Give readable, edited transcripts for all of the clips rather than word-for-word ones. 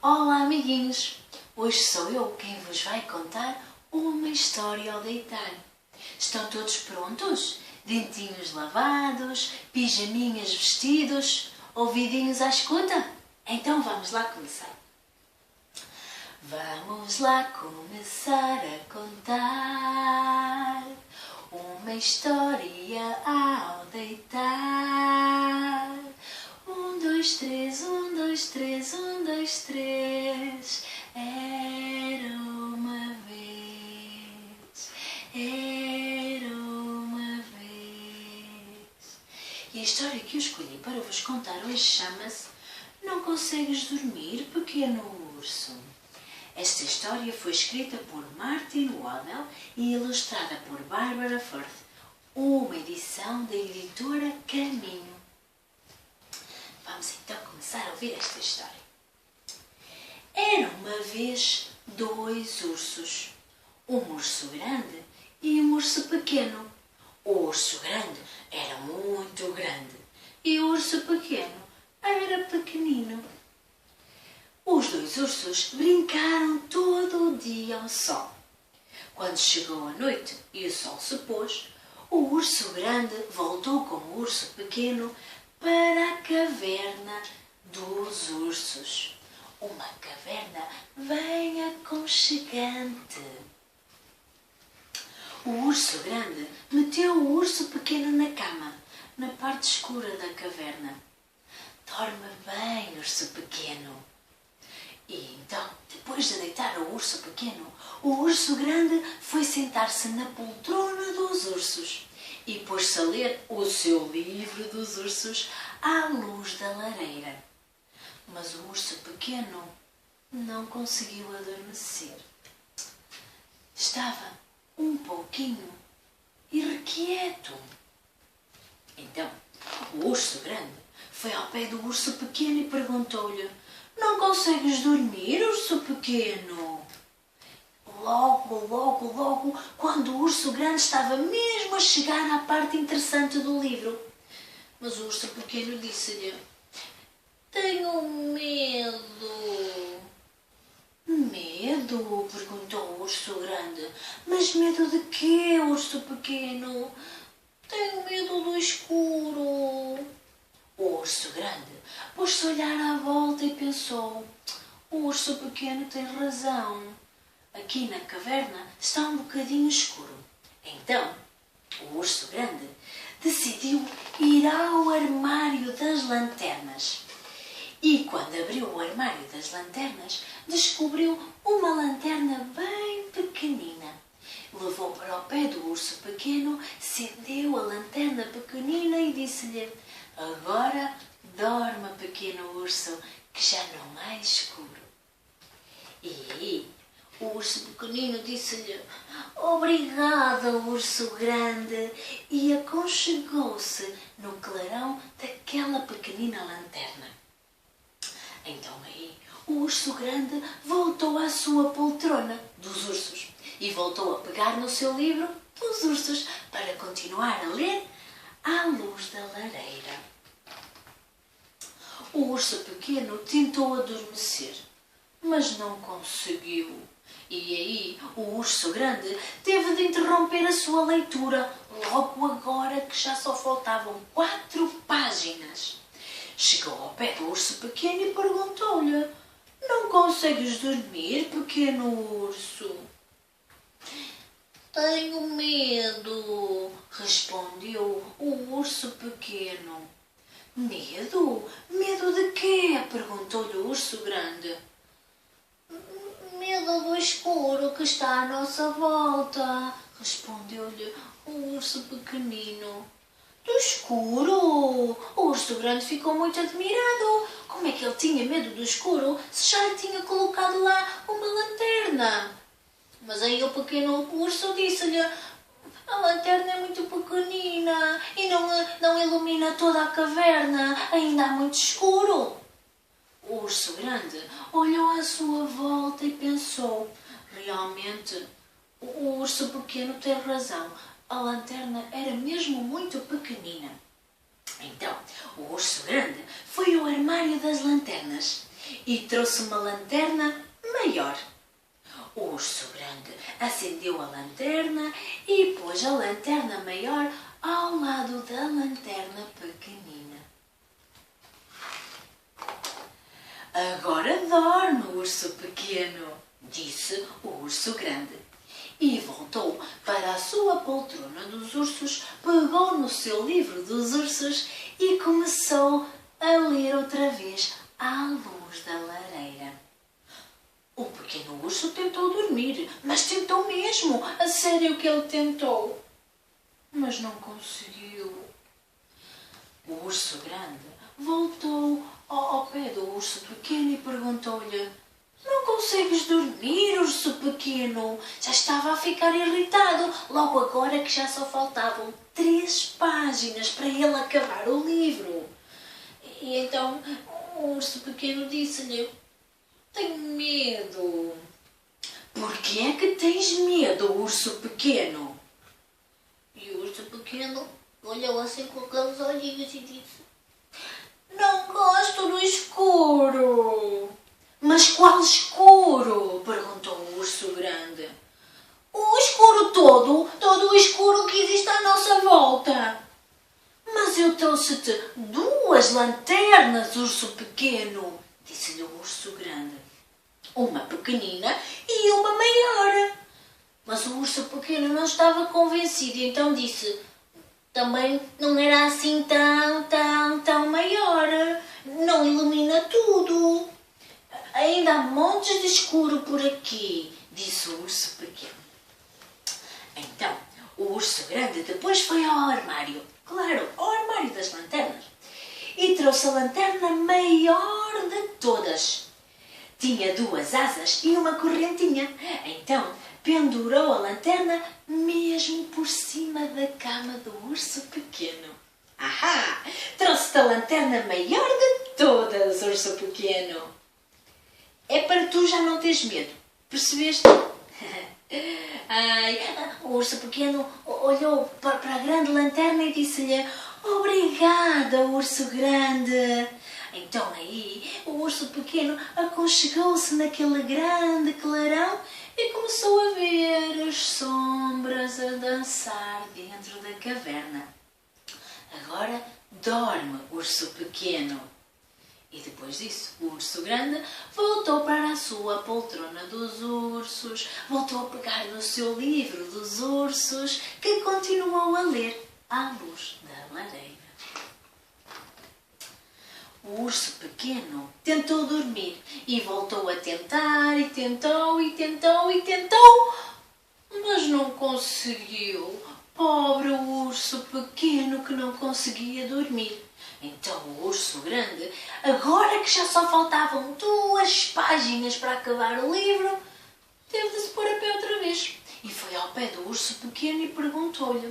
Olá, amiguinhos! Hoje sou eu quem vos vai contar uma história ao deitar. Estão todos prontos? Dentinhos lavados, pijaminhas vestidos, ouvidinhos à escuta? Então vamos lá começar. Vamos lá começar a contar uma história ao deitar. 1, 2, 3, 1, 2, 3, 1, 2, 3. Era uma vez, era uma vez. E a história que eu escolhi para vos contar hoje chama-se Não Consegues Dormir, Pequeno Urso. Esta história foi escrita por Martin Waddell e ilustrada por Barbara Firth, uma edição da editora Caminho. Vamos então começar a ouvir esta história. Era uma vez 2 ursos, um urso grande e um urso pequeno. O urso grande era muito grande e o urso pequeno era pequenino. Os 2 ursos brincaram todo o dia ao sol. Quando chegou a noite e o sol se pôs, o urso grande voltou com o urso pequeno para a caverna dos ursos. Uma caverna bem aconchegante. O urso grande meteu o urso pequeno na cama, na parte escura da caverna. Dorme bem, urso pequeno. E então, depois de deitar o urso pequeno, o urso grande foi sentar-se na poltrona dos ursos e pôs-se a ler o seu livro dos ursos à luz da lareira. Mas o urso pequeno não conseguiu adormecer. Estava um pouquinho irrequieto. Então, o urso grande foi ao pé do urso pequeno e perguntou-lhe: "Não consegues dormir, urso pequeno?" Logo, quando o urso grande estava mesmo a chegar à parte interessante do livro. Mas o urso pequeno disse-lhe: "Tenho medo." "Medo?" perguntou o urso grande. "Mas medo de quê, urso pequeno?" "Tenho medo do escuro." O urso grande pôs-se a olhar à volta e pensou: "O urso pequeno tem razão. Aqui na caverna está um bocadinho escuro." Então, o urso grande decidiu ir ao armário das lanternas. E quando abriu o armário das lanternas, descobriu uma lanterna bem pequenina. Levou para o pé do urso pequeno, acendeu a lanterna pequenina e disse-lhe: "Agora dorme, pequeno urso, que já não é escuro." E o urso pequenino disse-lhe: "Obrigada, urso grande", e aconchegou-se no clarão daquela pequenina lanterna. Então aí o urso grande voltou à sua poltrona dos ursos e voltou a pegar no seu livro dos ursos para continuar a ler à luz da lareira. O urso pequeno tentou adormecer, mas não conseguiu. E aí o urso grande teve de interromper a sua leitura, logo agora que já só faltavam 4 páginas. Chegou ao pé do urso pequeno e perguntou-lhe: "Não consegues dormir, pequeno urso?" "Tenho medo", respondeu o urso pequeno. "Medo? Medo de quê?" perguntou-lhe o urso grande. "Medo do escuro que está à nossa volta", respondeu-lhe o urso pequenino. "Do escuro?" O urso grande ficou muito admirado. Como é que ele tinha medo do escuro se já lhe tinha colocado lá uma lanterna? Mas aí o pequeno urso disse-lhe: "A lanterna é muito pequenina e não ilumina toda a caverna. Ainda há muito escuro." O urso grande olhou à sua volta e pensou: realmente, o urso pequeno tem razão. A lanterna era mesmo muito pequenina. Então, o urso grande foi ao armário das lanternas e trouxe uma lanterna maior. O urso grande acendeu a lanterna e pôs a lanterna maior ao lado da lanterna pequenina. Agora dorme, urso pequeno, disse o urso grande. E voltou para a sua poltrona dos ursos, pegou no seu livro dos ursos e começou a ler outra vez à luz da lareira. O pequeno urso tentou dormir, mas tentou mesmo, a sério que ele tentou. Mas não conseguiu. O urso grande voltou ao pé do urso pequeno e perguntou-lhe: não consegues dormir, urso pequeno? Já estava a ficar irritado, logo agora que já só faltavam 3 páginas para ele acabar o livro. E então o urso pequeno disse-lhe: tenho medo. Por que é que tens medo, urso pequeno? E o urso pequeno olhou assim com aqueles olhinhos e disse: não gosto do escuro. Mas qual escuro? Perguntou o urso grande. O escuro todo o escuro que existe à nossa volta. Mas eu trouxe-te 2 lanternas, urso pequeno, disse-lhe o urso grande. Uma pequenina e uma maior. Mas o urso pequeno não estava convencido e então disse: também não era assim tão maior. Não ilumina tudo. Ainda há montes de escuro por aqui, disse o urso pequeno. Então, o urso grande depois foi ao armário, claro, ao armário das lanternas, e trouxe a lanterna maior de todas. Tinha 2 asas e uma correntinha. Então, pendurou a lanterna mesmo por cima da cama do urso pequeno. Ahá! Trouxe-te a lanterna maior de todas, urso pequeno. É para tu já não teres medo. Percebeste? Ai, o urso pequeno olhou para a grande lanterna e disse-lhe: obrigada, urso grande. Então aí o urso pequeno aconchegou-se naquele grande clarão e começou a ver as sombras a dançar dentro da caverna. Agora dorme, urso pequeno. E depois disso, o urso grande voltou para a sua poltrona dos ursos, voltou a pegar no seu livro dos ursos, que continuou a ler à luz da lareira. O urso pequeno tentou dormir e voltou a tentar e tentou, mas não conseguiu. Pobre urso pequeno que não conseguia dormir. Então o urso grande, agora que já só faltavam 2 páginas para acabar o livro, teve de se pôr a pé outra vez. E foi ao pé do urso pequeno e perguntou-lhe: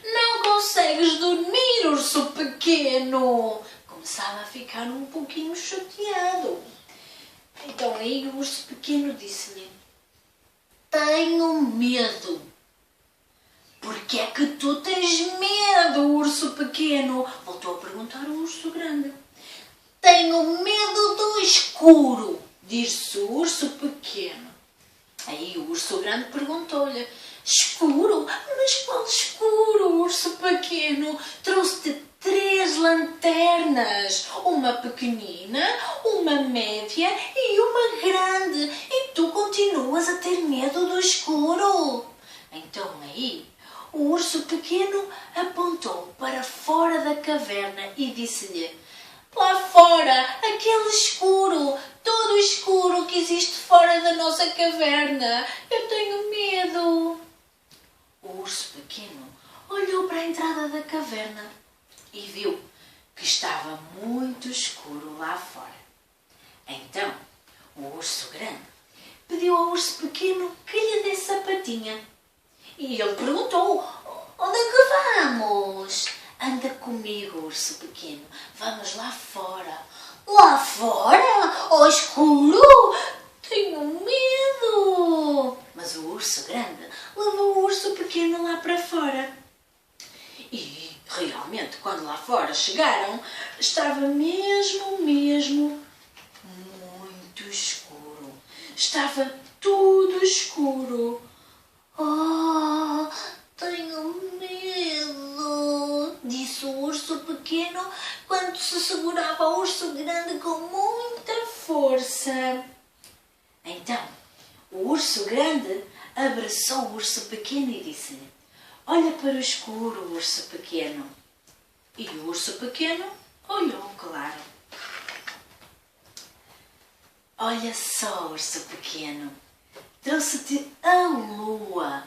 não consegues dormir, urso pequeno? Começava a ficar um pouquinho chateado. Então aí o urso pequeno disse-lhe: tenho medo. Porquê é que tu tens medo, urso pequeno? Voltou a perguntar o urso grande. Tenho medo do escuro, disse o urso pequeno. Aí o urso grande perguntou-lhe: escuro? Mas qual escuro, urso pequeno? Trouxe-te 3 lanternas, uma pequenina, uma média e uma grande, e tu continuas a ter medo do escuro. Então aí o urso pequeno apontou para fora da caverna e disse-lhe: lá fora, aquele escuro, todo o escuro que existe fora da nossa caverna. Eu tenho medo. O urso pequeno olhou para a entrada da caverna e viu que estava muito escuro lá fora. Então, o urso grande pediu ao urso pequeno que lhe desse a patinha. E ele perguntou: onde é que vamos? Anda comigo, urso pequeno. Vamos lá fora. Lá fora? Ao escuro? Tenho medo. Mas o urso grande levou o urso pequeno lá para fora. E realmente, quando lá fora chegaram, estava mesmo estava tudo escuro. Oh, tenho medo, disse o urso pequeno quando se segurava ao urso grande com muita força. Então, o urso grande abraçou o urso pequeno e disse-lhe: olha para o escuro, urso pequeno. E o urso pequeno olhou, claro. Olha só, urso pequeno, trouxe-te a lua.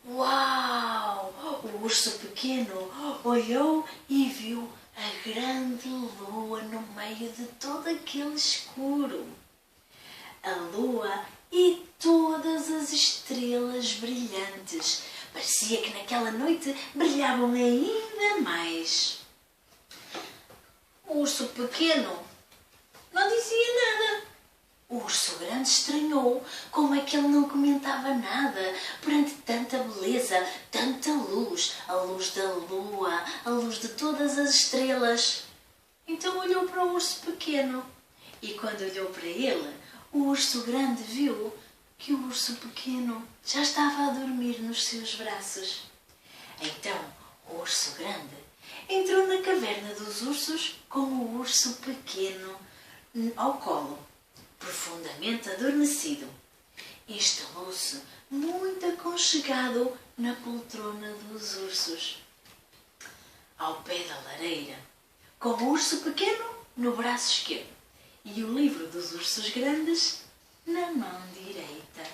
Uau! O urso pequeno olhou e viu a grande lua no meio de todo aquele escuro. A lua e todas as estrelas brilhantes. Parecia que naquela noite brilhavam ainda mais. O urso pequeno não dizia nada. O urso grande estranhou como é que ele não comentava nada perante tanta beleza, tanta luz, a luz da lua, a luz de todas as estrelas. Então olhou para o urso pequeno e quando olhou para ele, o urso grande viu que o urso pequeno já estava a dormir nos seus braços. Então o urso grande entrou na caverna dos ursos com o urso pequeno ao colo, profundamente adormecido. Instalou-se muito aconchegado na poltrona dos ursos, ao pé da lareira, com o urso pequeno no braço esquerdo e o livro dos ursos grandes na mão direita.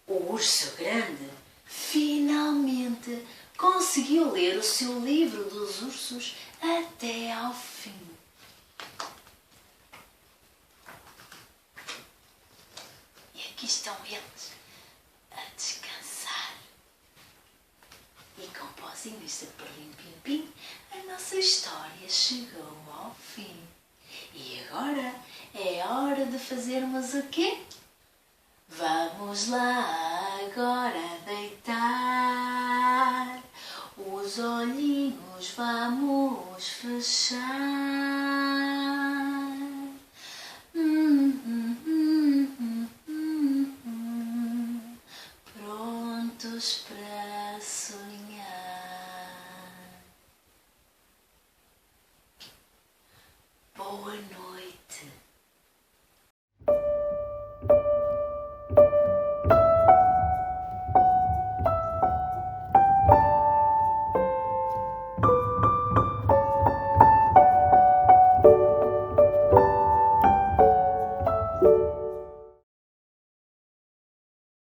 O urso grande finalmente conseguiu ler o seu livro dos ursos até ao fim. E aqui estão eles a descansar. E com pozinhos de perlim-pim-pim, a nossa história chegou ao fim. E agora é hora de fazermos o quê? Vamos lá agora deitar, os olhinhos vamos fechar.